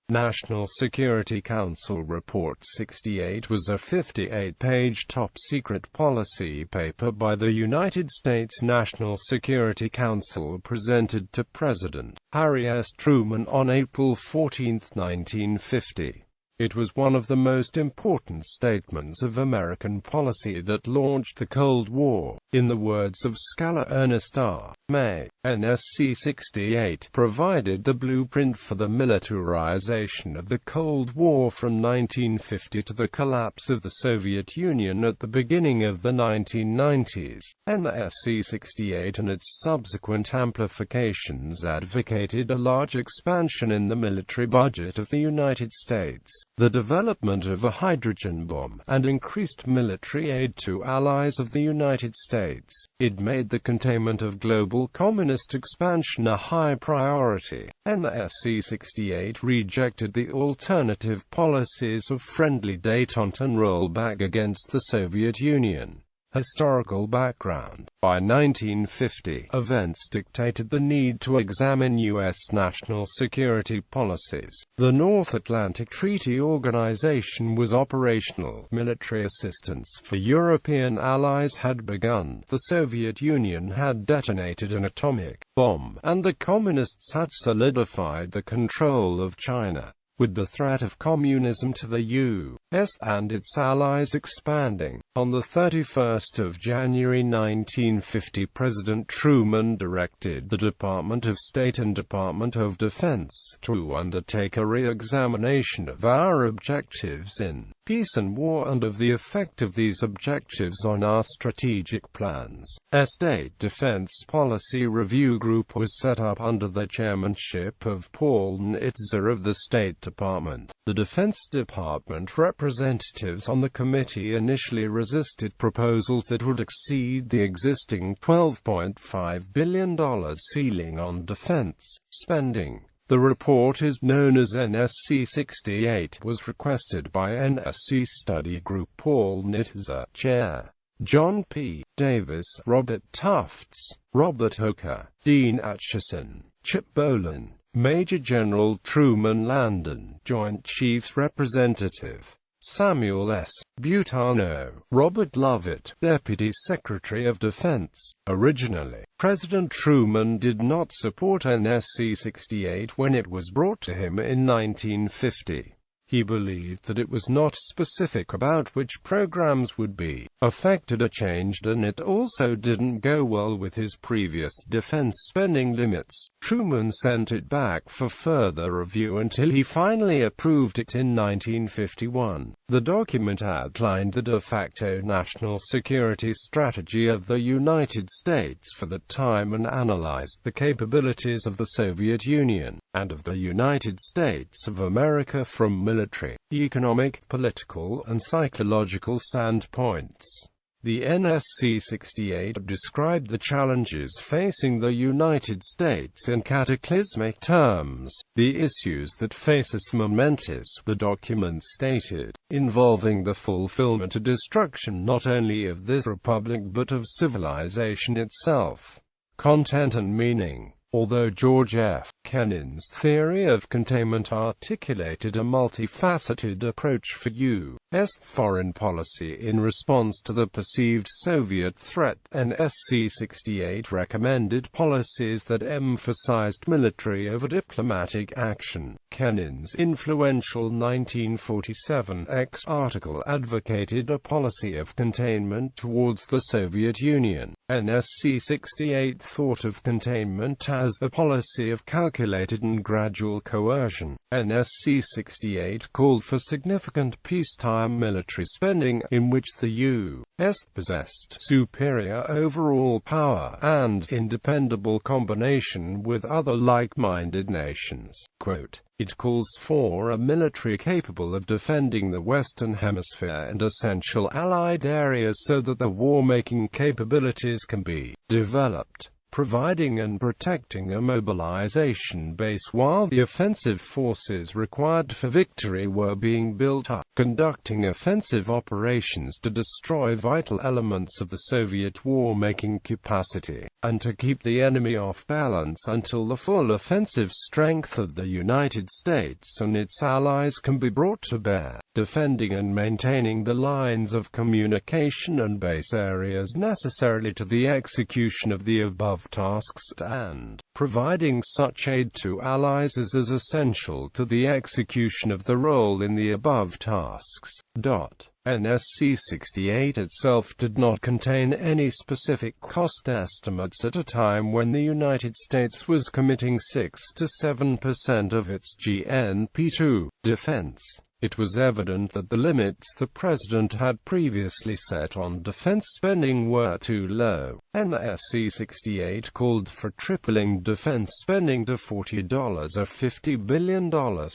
National Security Council Report 68 was a 58-page top-secret policy paper by the United States National Security Council presented to President Harry S. Truman on April 14, 1950. It was one of the most important statements of American policy that launched the Cold War. In the words of scholar Ernest R. May, NSC-68 provided the blueprint for the militarization of the Cold War from 1950 to the collapse of the Soviet Union at the beginning of the 1990s. NSC-68 and its subsequent amplifications advocated a large expansion in the military budget of the United States, the development of a hydrogen bomb, and increased military aid to allies of the United States. It made the containment of global communist expansion a high priority. NSC-68 rejected the alternative policies of friendly détente and rollback against the Soviet Union. Historical background. By 1950, events dictated the need to examine U.S. national security policies. The North Atlantic Treaty Organization was operational. Military assistance for European allies had begun. The Soviet Union had detonated an atomic bomb, and the Communists had solidified the control of China, with the threat of communism to the U.S. and its allies expanding. On the 31st of January 1950, President Truman directed the Department of State and Department of Defense to undertake a re-examination of our objectives in peace and war and of the effect of these objectives on our strategic plans. A State Defense Policy Review Group was set up under the chairmanship of Paul Nitze of the State Department. The Defense Department representatives on the committee initially resisted proposals that would exceed the existing $12.5 billion ceiling on defense spending. The report is known as NSC-68, was requested by NSC Study Group Paul Nitze, Chair, John P. Davis, Robert Tufts, Robert Hooker, Dean Acheson, Chip Bolin, Major General Truman Landon, Joint Chiefs Representative Samuel S. Butano, Robert Lovett, Deputy Secretary of Defense. Originally, President Truman did not support NSC-68 when it was brought to him in 1950. He believed that it was not specific about which programs would be affected or changed, and it also didn't go well with his previous defense spending limits. Truman sent it back for further review until he finally approved it in 1951. The document outlined the de facto national security strategy of the United States for the time and analyzed the capabilities of the Soviet Union and of the United States of America from military, economic, political, and psychological standpoints. The NSC-68 described the challenges facing the United States in cataclysmic terms. The issues that face us momentous, the document stated, involving the fulfillment or destruction not only of this republic but of civilization itself. Content and meaning. Although George F. Kennan's theory of containment articulated a multifaceted approach for U.S. foreign policy in response to the perceived Soviet threat, NSC-68 recommended policies that emphasized military over diplomatic action. Kennan's influential 1947 X article advocated a policy of containment towards the Soviet Union. NSC-68 thought of containment as a policy of calculated and gradual coercion. NSC-68 called for significant peacetime military spending, in which the U.S. possessed superior overall power and independable combination with other like-minded nations. Quote, "It calls for a military capable of defending the Western Hemisphere and essential Allied areas so that the war-making capabilities can be developed, providing and protecting a mobilization base while the offensive forces required for victory were being built up, conducting offensive operations to destroy vital elements of the Soviet war-making capacity, and to keep the enemy off balance until the full offensive strength of the United States and its allies can be brought to bear, defending and maintaining the lines of communication and base areas necessary to the execution of the above tasks, and providing such aid to allies as is essential to the execution of the role in the above tasks. NSC-68 itself did not contain any specific cost estimates at a time when the United States was committing 6 to 7% of its GNP to defense. It was evident that the limits the President had previously set on defense spending were too low. NSC-68 called for tripling defense spending to $40 or $50 billion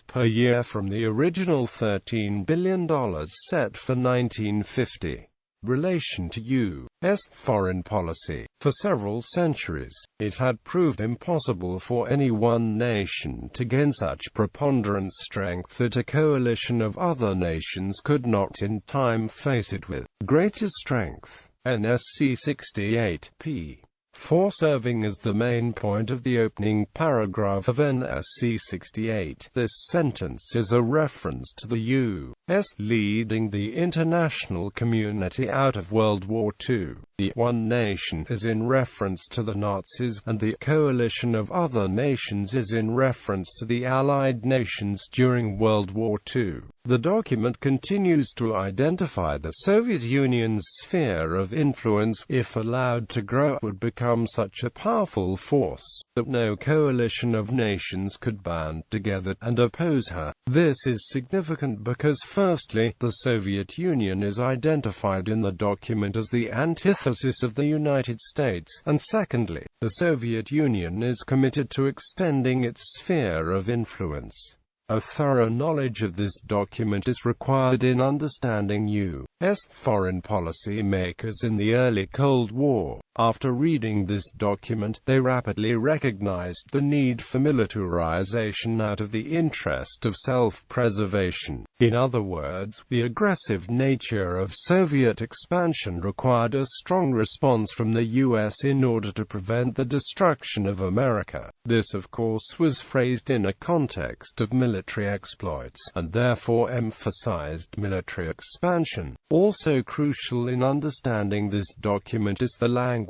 per year from the original $13 billion set for 1950. Relation to U.S. foreign policy. For several centuries, it had proved impossible for any one nation to gain such preponderant strength that a coalition of other nations could not in time face it with greater strength. NSC-68, p. 4 serving as the main point of the opening paragraph of NSC-68. This sentence is a reference to the U.S. leading the international community out of World War II. The one nation is in reference to the Nazis, and the coalition of other nations is in reference to the Allied nations during World War II. The document continues to identify the Soviet Union's sphere of influence, if allowed to grow, would become such a powerful force that no coalition of nations could band together and oppose her. This is significant because, firstly, the Soviet Union is identified in the document as the antithesis of the United States, and secondly, the Soviet Union is committed to extending its sphere of influence. A thorough knowledge of this document is required in understanding U.S. foreign policy makers in the early Cold War. After reading this document, they rapidly recognized the need for militarization out of the interest of self-preservation. In other words, the aggressive nature of Soviet expansion required a strong response from the U.S. in order to prevent the destruction of America. This, of course, was phrased in a context of military exploits, and therefore emphasized military expansion. Also crucial in understanding this document is the language.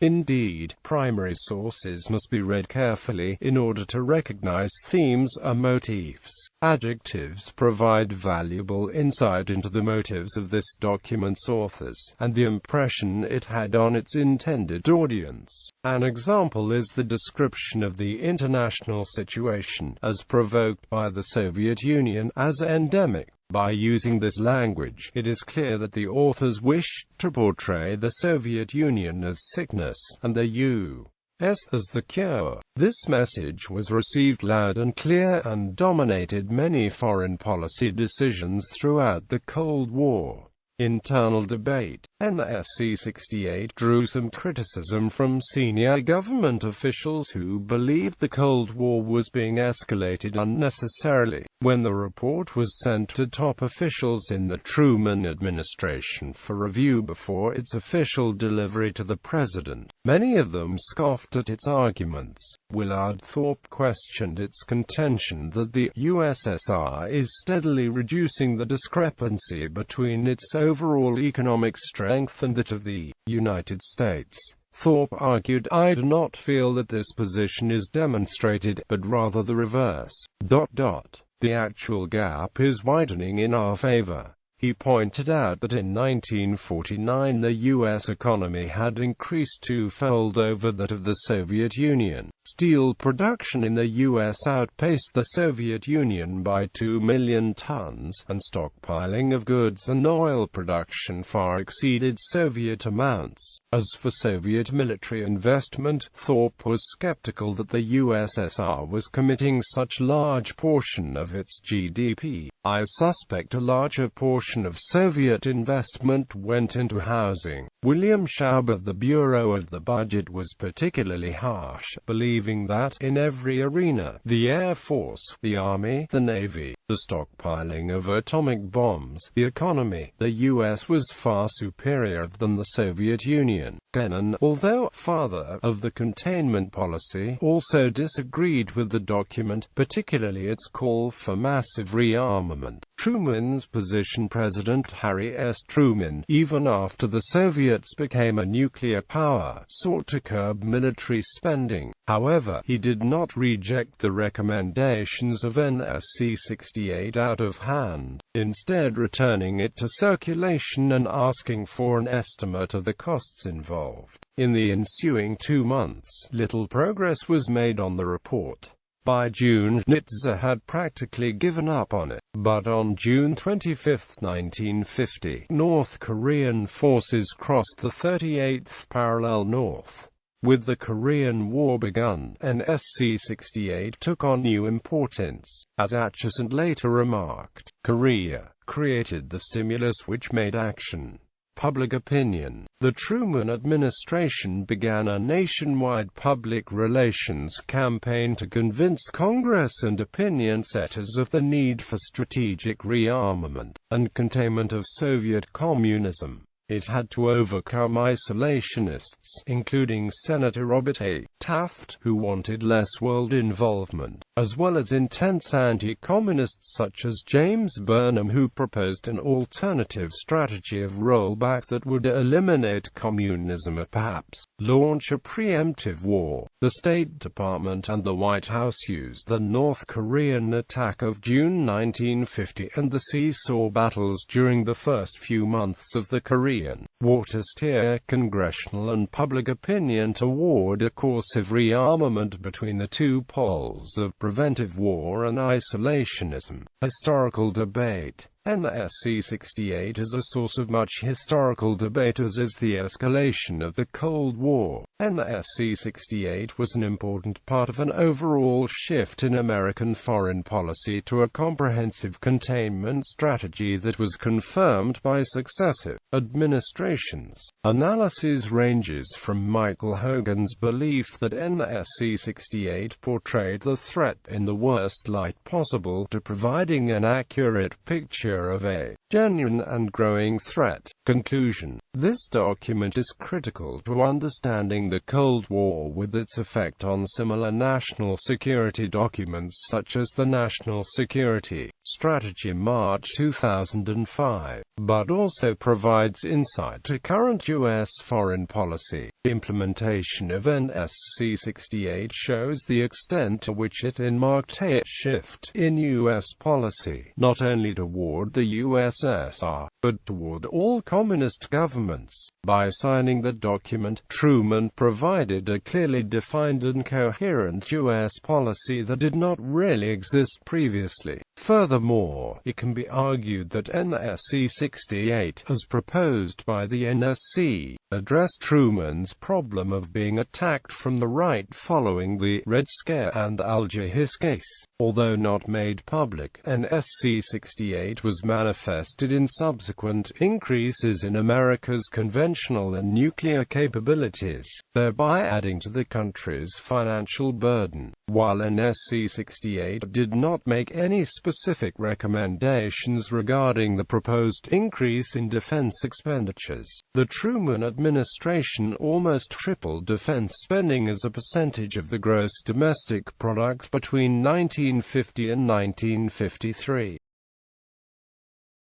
Indeed, primary sources must be read carefully in order to recognize themes or motifs. Adjectives provide valuable insight into the motives of this document's authors, and the impression it had on its intended audience. An example is the description of the international situation, as provoked by the Soviet Union, as endemic. By using this language, it is clear that the authors wished to portray the Soviet Union as sickness, and the U.S. as the cure. This message was received loud and clear, and dominated many foreign policy decisions throughout the Cold War. Internal debate. NSC-68 drew some criticism from senior government officials who believed the Cold War was being escalated unnecessarily. When the report was sent to top officials in the Truman administration for review before its official delivery to the president, many of them scoffed at its arguments. Willard Thorpe questioned its contention that the USSR is steadily reducing the discrepancy between its overall economic strength and that of the United States. Thorpe argued, "I do not feel that this position is demonstrated, but rather the reverse. The actual gap is widening in our favor." He pointed out that in 1949 the U.S. economy had increased twofold over that of the Soviet Union. Steel production in the U.S. outpaced the Soviet Union by 2 million tons, and stockpiling of goods and oil production far exceeded Soviet amounts. As for Soviet military investment, Thorpe was skeptical that the USSR was committing such large portion of its GDP. "I suspect a larger portion portion of Soviet investment went into housing. William Schaub of the Bureau of the Budget was particularly harsh, believing that, in every arena, the Air Force, the Army, the Navy, the stockpiling of atomic bombs, the economy, the U.S. was far superior than the Soviet Union. Kennan, although father of the containment policy, also disagreed with the document, particularly its call for massive rearmament. Truman's position. President Harry S. Truman, even after the Soviets became a nuclear power, sought to curb military spending. However, he did not reject the recommendations of NSC-68 out of hand, instead returning it to circulation and asking for an estimate of the costs involved. In the ensuing 2 months, little progress was made on the report. By June, NSC had practically given up on it, but on June 25, 1950, North Korean forces crossed the 38th parallel north. With the Korean War begun, NSC-68 took on new importance. As Atchison later remarked, Korea created the stimulus which made action. Public opinion. The Truman administration began a nationwide public relations campaign to convince Congress and opinion setters of the need for strategic rearmament and containment of Soviet communism. It had to overcome isolationists, including Senator Robert A. Taft, who wanted less world involvement, as well as intense anti-communists such as James Burnham, who proposed an alternative strategy of rollback that would eliminate communism or perhaps launch a preemptive war. The State Department and the White House used the North Korean attack of June 1950 and the seesaw battles during the first few months of the Korean War to steer congressional and public opinion toward a course of rearmament between the two poles of preventive war and isolationism. Historical debate. NSC-68 is a source of much historical debate, as is the escalation of the Cold War. NSC-68 was an important part of an overall shift in American foreign policy to a comprehensive containment strategy that was confirmed by successive administrations. Analysis ranges from Michael Hogan's belief that NSC-68 portrayed the threat in the worst light possible to providing an accurate picture of a genuine and growing threat. Conclusion. This document is critical to understanding the Cold War with its effect on similar national security documents such as the National Security Strategy March 2005, but also provides insight to current U.S. foreign policy. Implementation of NSC-68 shows the extent to which it marked a shift in U.S. policy, not only toward the USSR, but toward all communist governments. By signing the document, Truman provided a clearly defined and coherent U.S. policy that did not really exist previously. Furthermore, it can be argued that NSC-68, as proposed by the NSC, addressed Truman's problem of being attacked from the right following the Red Scare and Alger Hiss case. Although not made public, NSC-68 was manifested in subsequent increases in America's conventional and nuclear capabilities, thereby adding to the country's financial burden. While NSC-68 did not make any specific recommendations regarding the proposed increase in defense expenditures, the Truman administration almost tripled defense spending as a percentage of the gross domestic product between 1950 and 1953.